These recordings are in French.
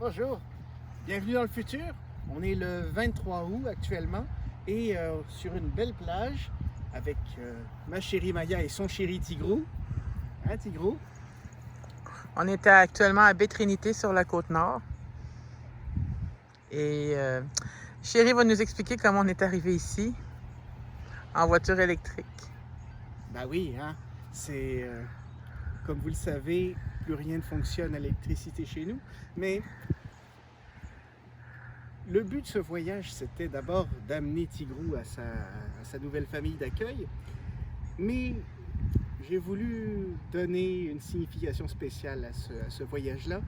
Bonjour, bienvenue dans le futur. On est le 23 août actuellement et sur une belle plage avec ma chérie Maya et son chéri Tigrou. Hein, Tigrou? On est actuellement à Baie-Trinité sur la Côte-Nord. Et Chérie va nous expliquer comment on est arrivé ici en voiture électrique. Ben oui, hein? C'est comme vous le savez, plus rien ne fonctionne à l'électricité chez nous. Mais le but de ce voyage, c'était d'abord d'amener Tigrou à sa nouvelle famille d'accueil. Mais j'ai voulu donner une signification spéciale à ce voyage-là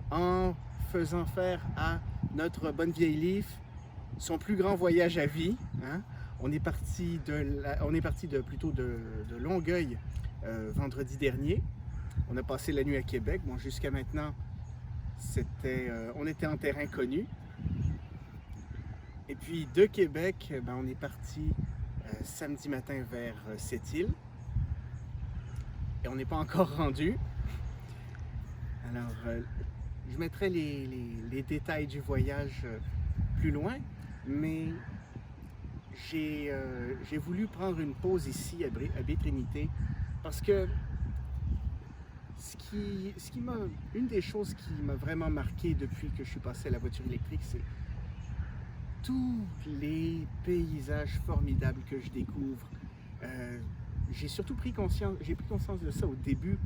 en faisant faire à notre bonne vieille Leaf son plus grand voyage à vie. Hein? On est parti plutôt de Longueuil vendredi dernier. On a passé la nuit à Québec. Bon, jusqu'à maintenant, on était en terrain connu. Et puis de Québec, on est parti samedi matin vers Sept-Îles. Et on n'est pas encore rendu. Alors, je mettrai les détails du voyage plus loin, mais j'ai voulu prendre une pause ici à Baie-Trinité parce que une des choses qui m'a vraiment marqué depuis que je suis passé à la voiture électrique, c'est tous les paysages formidables que je découvre. J'ai pris conscience de ça au début.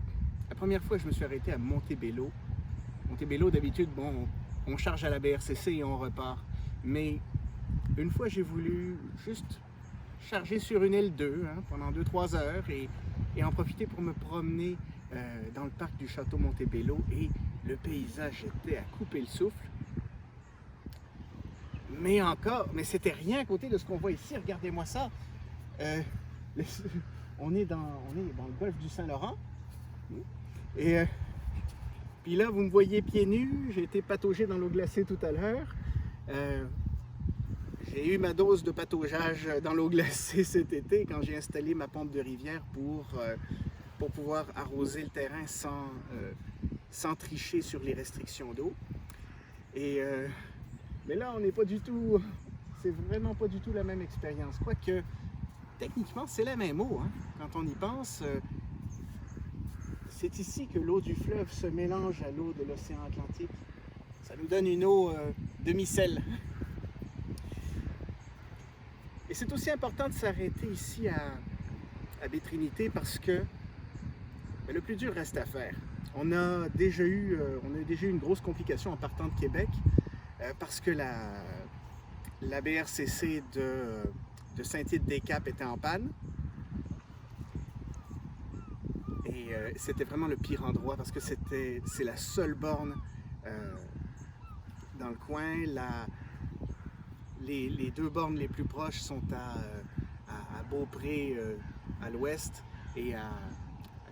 La première fois, je me suis arrêté à Montebello. Montebello, d'habitude, bon, on charge à la BRCC et on repart. Mais une fois, j'ai voulu juste charger sur une L2 pendant 2-3 heures et en profiter pour me promener dans le parc du château Montebello. Et le paysage était à couper le souffle. Mais c'était rien à côté de ce qu'on voit ici. Regardez-moi ça. On est dans le golfe du Saint-Laurent. Et puis là, vous me voyez pieds nus. J'ai été pataugé dans l'eau glacée tout à l'heure. J'ai eu ma dose de pataugeage dans l'eau glacée cet été quand j'ai installé ma pompe de rivière pour pouvoir arroser le terrain sans tricher sur les restrictions d'eau. Mais là, on n'est pas du tout... C'est vraiment pas du tout la même expérience. Quoique, techniquement, c'est la même eau. Hein? Quand on y pense, c'est ici que l'eau du fleuve se mélange à l'eau de l'océan Atlantique. Ça nous donne une eau demi-sel. Et c'est aussi important de s'arrêter ici à Baie-Trinité parce que le plus dur reste à faire. On a déjà eu une grosse complication en partant de Québec parce que la BRCC de Saint-Tite-des-Caps était en panne. Et c'était vraiment le pire endroit parce que c'est la seule borne dans le coin. Les deux bornes les plus proches sont à Beaupré à l'ouest et à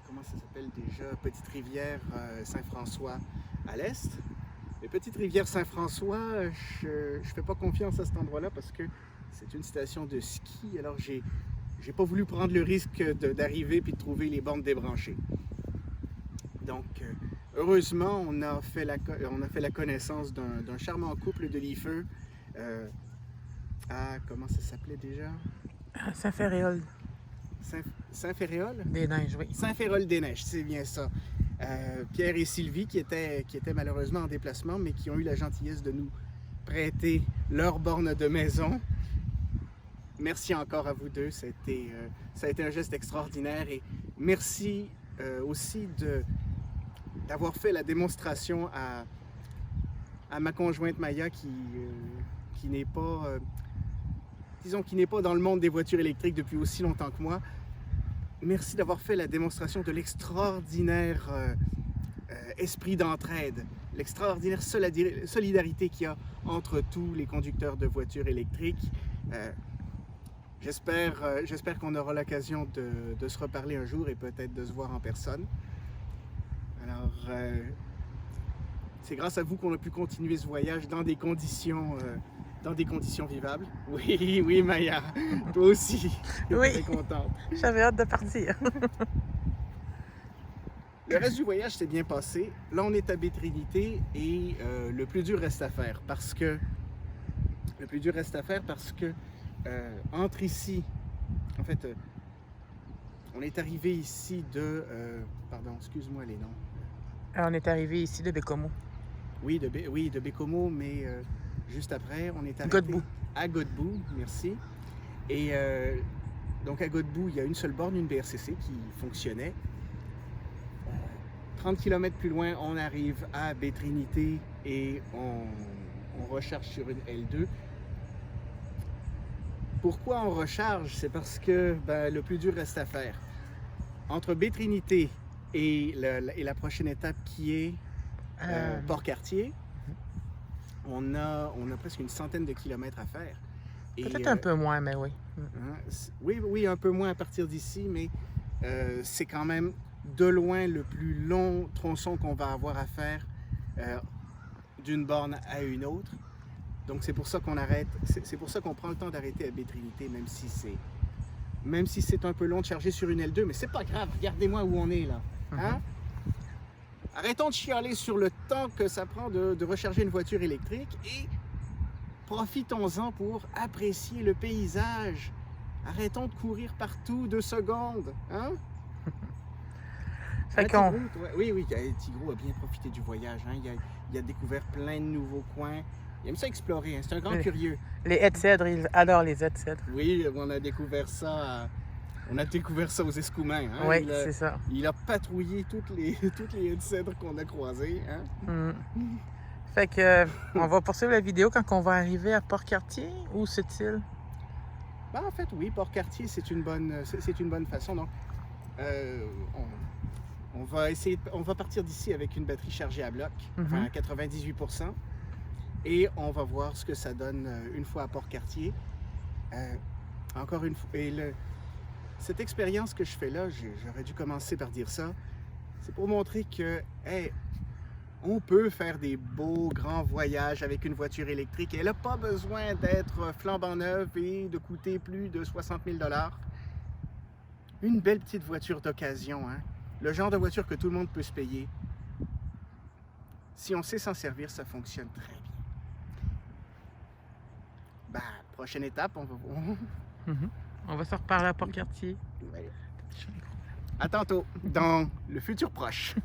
comment ça s'appelle déjà, Petite-Rivière Saint-François à l'est. Mais Petite-Rivière Saint-François, je ne fais pas confiance à cet endroit-là parce que c'est une station de ski. Alors j'ai pas voulu prendre le risque d'arriver puis de trouver les bornes débranchées. Donc heureusement, on a fait la connaissance d'un charmant couple de leafers à, comment ça s'appelait déjà? Saint-Ferréol. Saint-Ferréol? Des Neiges, oui. Saint-Ferréol des Neiges, c'est bien ça. Pierre et Sylvie qui étaient malheureusement en déplacement, mais qui ont eu la gentillesse de nous prêter leur borne de maison. Merci encore à vous deux, ça a été un geste extraordinaire et merci aussi d'avoir fait la démonstration à ma conjointe Maya qui n'est pas, qui n'est pas dans le monde des voitures électriques depuis aussi longtemps que moi. Merci d'avoir fait la démonstration de l'extraordinaire esprit d'entraide, l'extraordinaire solidarité qu'il y a entre tous les conducteurs de voitures électriques. J'espère qu'on aura l'occasion de se reparler un jour et peut-être de se voir en personne. Alors, c'est grâce à vous qu'on a pu continuer ce voyage dans des conditions vivables. Oui, oui, Maya, toi aussi. Oui. Très contente. J'avais hâte de partir. Le reste du voyage s'est bien passé. Là, on est à Baie-Trinité et le plus dur reste à faire parce que entre ici, en fait, on est arrivé ici de, pardon, excuse-moi les noms. On est arrivé ici de Bécomo. Oui, de Bécomo, mais juste après, on est arrêté Godbout. à Godbout, merci. Et donc à Godbout, il y a une seule borne, une BRCC qui fonctionnait. 30 km plus loin, on arrive à Baie-Trinité et on recharge sur une L2. Pourquoi on recharge? C'est parce que le plus dur reste à faire. Entre Baie-Trinité et la prochaine étape qui est Port-Cartier, on a presque une centaine de kilomètres à faire. Peut-être un peu moins, mais oui. Oui, un peu moins à partir d'ici, mais c'est quand même de loin le plus long tronçon qu'on va avoir à faire d'une borne à une autre. Donc c'est pour ça qu'on arrête, c'est pour ça qu'on prend le temps d'arrêter à Baie-Trinité, même si c'est un peu long de charger sur une L2, mais c'est pas grave, regardez-moi où on est là. Hein? Arrêtons de chialer sur le temps que ça prend de recharger une voiture électrique et profitons-en pour apprécier le paysage. Arrêtons de courir partout 2 secondes. Hein? Oui, Tigro a bien profité du voyage. Hein? Il a découvert plein de nouveaux coins. Il aime ça explorer. Hein? C'est un grand curieux. Les haies de cèdre, il adore les haies de cèdre. Oui, on a découvert ça aux Escoumins. Hein? Oui, c'est ça. Il a patrouillé toutes les haies de cèdre qu'on a croisées. Hein? Fait que on va poursuivre la vidéo quand on va arriver à Port-Cartier. Où c'est-il? En fait, oui, Port-Cartier, c'est une bonne façon. Donc, on va partir d'ici avec une batterie chargée à bloc, enfin à 98%. Et on va voir ce que ça donne une fois à Port-Cartier. Encore une fois, cette expérience que je fais là, j'aurais dû commencer par dire ça, c'est pour montrer que, on peut faire des beaux grands voyages avec une voiture électrique. Elle n'a pas besoin d'être flambant neuve et de coûter plus de 60 000 $. Une belle petite voiture d'occasion, hein? Le genre de voiture que tout le monde peut se payer. Si on sait s'en servir, ça fonctionne très bien. Prochaine étape, on va se reparler à Port-Cartier. À tantôt, dans le futur proche.